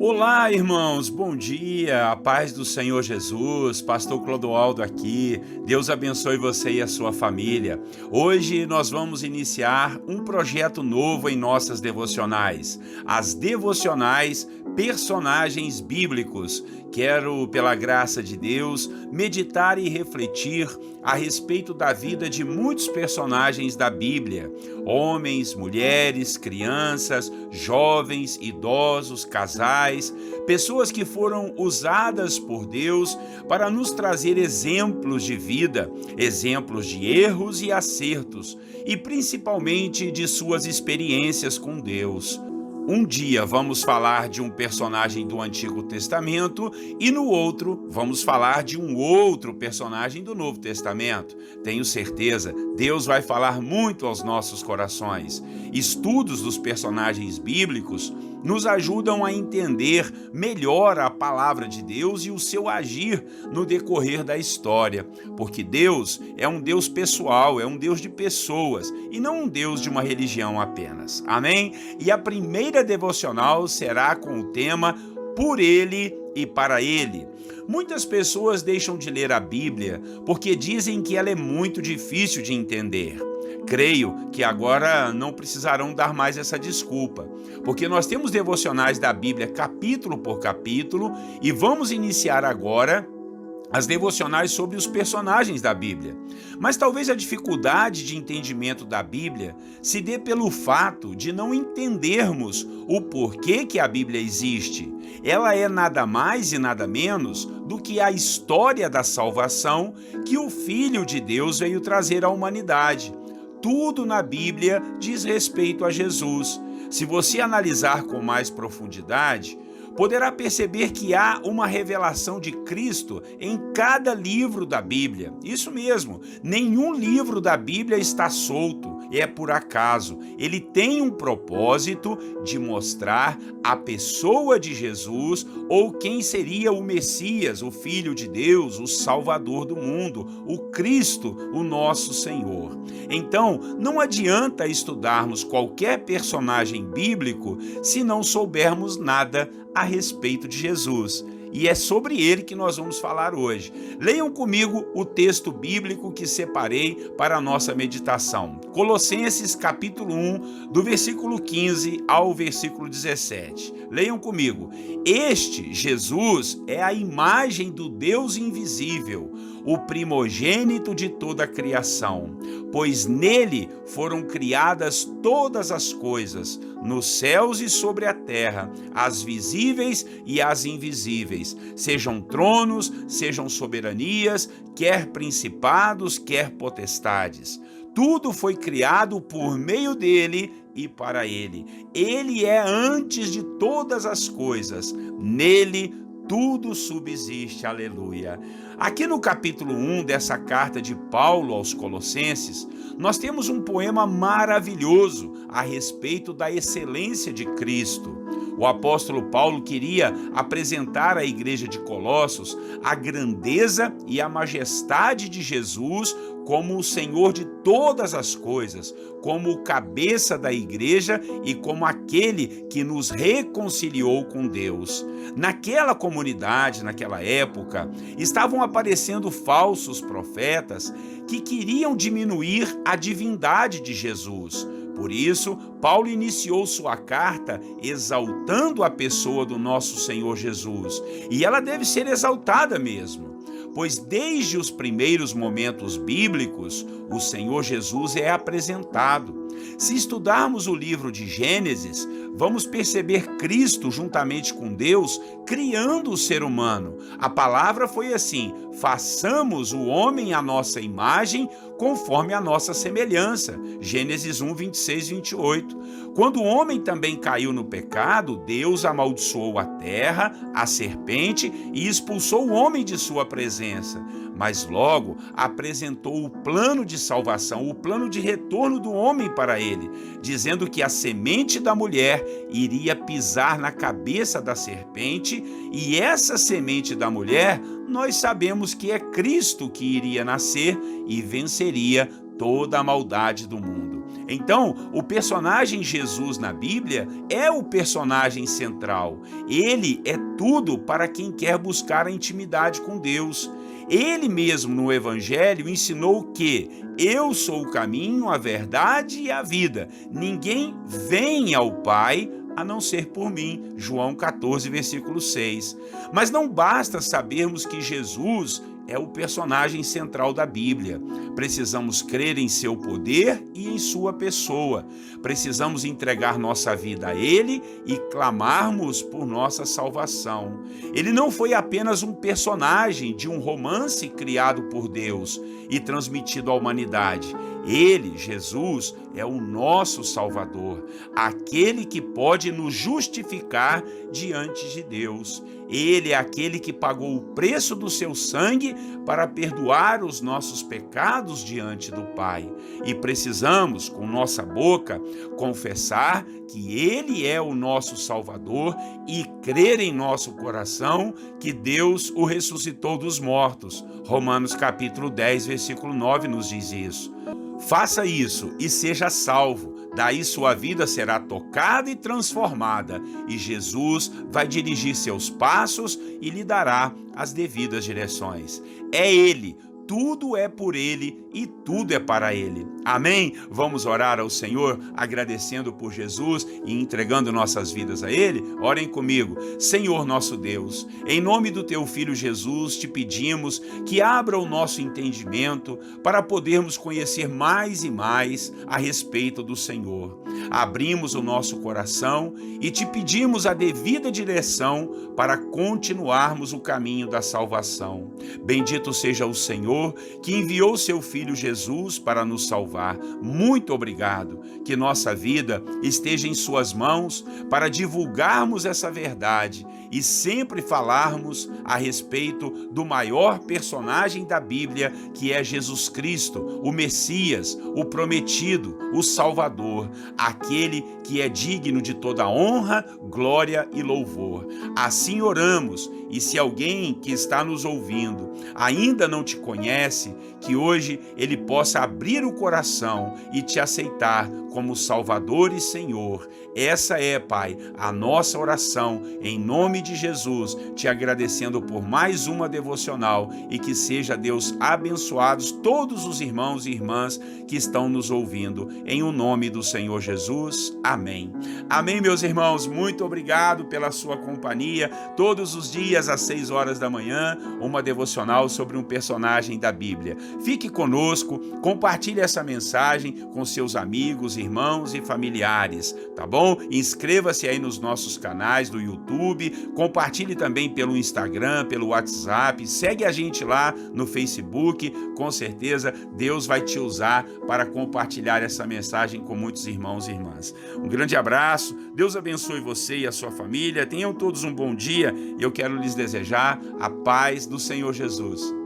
Olá, irmãos, bom dia, a paz do Senhor Jesus, Pastor Clodoaldo aqui, Deus abençoe você e a sua família. Hoje nós vamos iniciar um projeto novo em nossas devocionais, as devocionais Personagens Bíblicos. Quero, pela graça de Deus, meditar e refletir a respeito da vida de muitos personagens da Bíblia, homens, mulheres, crianças, jovens, idosos, casais, pessoas que foram usadas por Deus para nos trazer exemplos de vida, exemplos de erros e acertos, e principalmente de suas experiências com Deus. Um dia vamos falar de um personagem do Antigo Testamento e no outro vamos falar de um outro personagem do Novo Testamento. Tenho certeza, Deus vai falar muito aos nossos corações. Estudos dos personagens bíblicos nos ajudam a entender melhor a palavra de Deus e o seu agir no decorrer da história, porque Deus é um Deus pessoal, é um Deus de pessoas e não um Deus de uma religião apenas. Amém? E a primeira devocional será com o tema Por Ele e para Ele. Muitas pessoas deixam de ler a Bíblia porque dizem que ela é muito difícil de entender. Creio que agora não precisarão dar mais essa desculpa, porque nós temos devocionais da Bíblia capítulo por capítulo e vamos iniciar agora as devocionais sobre os personagens da Bíblia. Mas talvez a dificuldade de entendimento da Bíblia se dê pelo fato de não entendermos o porquê que a Bíblia existe. Ela é nada mais e nada menos do que a história da salvação que o Filho de Deus veio trazer à humanidade. Tudo na Bíblia diz respeito a Jesus. Se você analisar com mais profundidade, poderá perceber que há uma revelação de Cristo em cada livro da Bíblia. Isso mesmo, nenhum livro da Bíblia está solto, é por acaso. Ele tem um propósito de mostrar a pessoa de Jesus ou quem seria o Messias, o Filho de Deus, o Salvador do mundo, o Cristo, o nosso Senhor. Então, não adianta estudarmos qualquer personagem bíblico se não soubermos nada a respeito de Jesus. E é sobre ele que nós vamos falar hoje. Leiam comigo o texto bíblico que separei para a nossa meditação. Colossenses capítulo 1, do versículo 15 ao versículo 17. Leiam comigo. Este, Jesus, é a imagem do Deus invisível, o primogênito de toda a criação, pois nele foram criadas todas as coisas, nos céus e sobre a terra, as visíveis e as invisíveis, sejam tronos, sejam soberanias, quer principados, quer potestades. Tudo foi criado por meio dele e para ele. Ele é antes de todas as coisas. Nele tudo subsiste, aleluia. Aqui no capítulo 1 dessa carta de Paulo aos Colossenses, nós temos um poema maravilhoso a respeito da excelência de Cristo. O apóstolo Paulo queria apresentar à igreja de Colossos a grandeza e a majestade de Jesus como o Senhor de todas as coisas, como o cabeça da igreja e como aquele que nos reconciliou com Deus. Naquela comunidade, naquela época, estavam aparecendo falsos profetas que queriam diminuir a divindade de Jesus. Por isso, Paulo iniciou sua carta exaltando a pessoa do nosso Senhor Jesus. E ela deve ser exaltada mesmo, pois desde os primeiros momentos bíblicos, o Senhor Jesus é apresentado. Se estudarmos o livro de Gênesis, vamos perceber Cristo juntamente com Deus criando o ser humano. A palavra foi assim: façamos o homem à nossa imagem, conforme a nossa semelhança. Gênesis 1, 26 e 28. Quando o homem também caiu no pecado, Deus amaldiçoou a terra, a serpente e expulsou o homem de sua presença. Mas logo apresentou o plano de salvação, o plano de retorno do homem para ele, dizendo que a semente da mulher iria pisar na cabeça da serpente, e essa semente da mulher, nós sabemos que é Cristo que iria nascer e venceria toda a maldade do mundo. Então, o personagem Jesus na Bíblia é o personagem central. Ele é tudo para quem quer buscar a intimidade com Deus. Ele mesmo no Evangelho ensinou que eu sou o caminho, a verdade e a vida. Ninguém vem ao Pai a não ser por mim. João 14, versículo 6. Mas não basta sabermos que Jesus é o personagem central da Bíblia. Precisamos crer em seu poder e em sua pessoa. Precisamos entregar nossa vida a Ele e clamarmos por nossa salvação. Ele não foi apenas um personagem de um romance criado por Deus e transmitido à humanidade. Ele, Jesus, é o nosso Salvador, aquele que pode nos justificar diante de Deus. Ele é aquele que pagou o preço do seu sangue para perdoar os nossos pecados diante do Pai. E precisamos, com nossa boca, confessar que Ele é o nosso Salvador e crer em nosso coração que Deus o ressuscitou dos mortos. Romanos capítulo 10, versículo 9 nos diz isso. Faça isso e seja salvo. Daí sua vida será tocada e transformada, e Jesus vai dirigir seus passos e lhe dará as devidas direções. É Ele, tudo é por Ele e tudo é para Ele. Amém? Vamos orar ao Senhor, agradecendo por Jesus e entregando nossas vidas a Ele? Orem comigo. Senhor nosso Deus, em nome do Teu Filho Jesus, te pedimos que abra o nosso entendimento para podermos conhecer mais e mais a respeito do Senhor. Abrimos o nosso coração e te pedimos a devida direção para continuarmos o caminho da salvação. Bendito seja o Senhor que enviou seu Filho Jesus para nos salvar. Muito obrigado. Que nossa vida esteja em suas mãos para divulgarmos essa verdade e sempre falarmos a respeito do maior personagem da Bíblia, que é Jesus Cristo, o Messias, o prometido, o Salvador, aquele que é digno de toda honra, glória e louvor. Assim oramos, e se alguém que está nos ouvindo ainda não te conhece, que hoje ele possa abrir o coração e te aceitar como Salvador e Senhor. Essa é, Pai, a nossa oração, em nome de Jesus, te agradecendo por mais uma devocional, e que seja, Deus, abençoados todos os irmãos e irmãs que estão nos ouvindo, em o nome do Senhor Jesus. Amém. Amém, meus irmãos, muito obrigado pela sua companhia. Todos os dias às 6 horas da manhã, uma devocional sobre um personagem da Bíblia. Fique conosco, compartilhe essa mensagem com seus amigos, irmãos e familiares, tá bom? Inscreva-se aí nos nossos canais do YouTube, compartilhe também pelo Instagram, pelo WhatsApp, segue a gente lá no Facebook. Com certeza Deus vai te usar para compartilhar essa mensagem com muitos irmãos e irmãs. Um grande abraço, Deus abençoe você e a sua família, tenham todos um bom dia, e eu quero lhes desejar a paz do Senhor Jesus.